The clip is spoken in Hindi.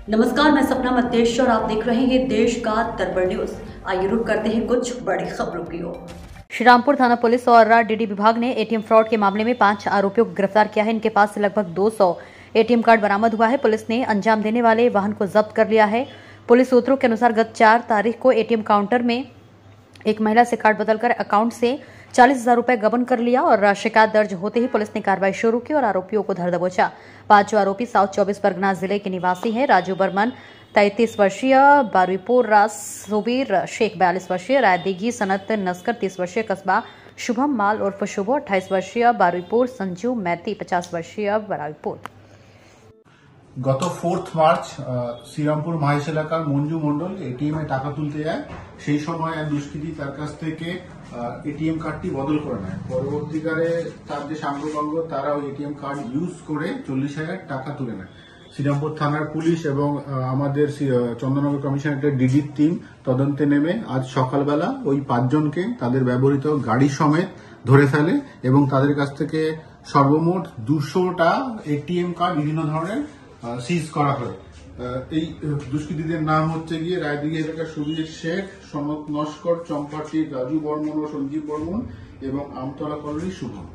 नमस्कार, मैं सपना मतेश और आप देख रहे हैं देश का दरबार न्यूज। आइए रुक करते हैं कुछ बड़ी खबरों की ओर। श्रीरामपुर थाना पुलिस और डीडी विभाग ने एटीएम फ्रॉड के मामले में 5 आरोपियों को गिरफ्तार किया है। इनके पास से लगभग 200 एटीएम कार्ड बरामद हुआ है। पुलिस ने अंजाम देने वाले वाहन को जब्त कर लिया है। पुलिस सूत्रों के अनुसार गत 4 तारीख को एटीएम काउंटर में एक महिला से कार्ड बदलकर अकाउंट से 40,000 रुपए गबन कर लिया और शिकायत दर्ज होते ही पुलिस ने कार्रवाई शुरू की और आरोपियों को धर दबोचा। 5 आरोपी साउथ 24 परगना जिले के निवासी हैं। राजू बर्मन 33 वर्षीय, बारुईपुर सुबीर शेख 42 वर्षीय, रायदेगी सनत नस्कर 30 वर्षीय, कस्बा शुभम माल उर्फ शुभो 28 वर्षीय, बारुईपुर संजू मैती 50 वर्षीय, बारुईपुर। গত 4 মার্চ শ্রীরামপুর মাহেশ এলাকার মঞ্জু মন্ডল এটিএম এ টাকা তুলতে যায়। সেই সময় এক দুষ্কৃতী তার কাছ থেকে এটিএম কার্ডটি বদল করে নেয়। পরবর্তীকালে তার যে সাঙ্গপাঙ্গ তারা ওই এটিএম কার্ড ইউজ করে 40,000 টাকা তুলে নেয়। শ্রীরামপুর থানার পুলিশ এবং আমাদের চন্দননগর কমিশনারেটের ডিডির টিম তদন্তে নেমে আজ সকালবেলা ওই 5 জনকে তাদের ব্যবহৃত গাড়ি সমেত ধরে ফেলে এবং তাদের কাছ থেকে সর্বমোট 200টা এটিএম কার্ড বিভিন্ন ধরনের সিজ করা হয়। এই দুষ্কৃতীদের নাম হচ্ছে গিয়ে রায়দিঘি এলাকার সুবীর শেখ, সনৎ নস্কর, চম্পাটি রাজু বর্মন ও সঞ্জীব বর্মন এবং আমতলা কলোনির শুভম।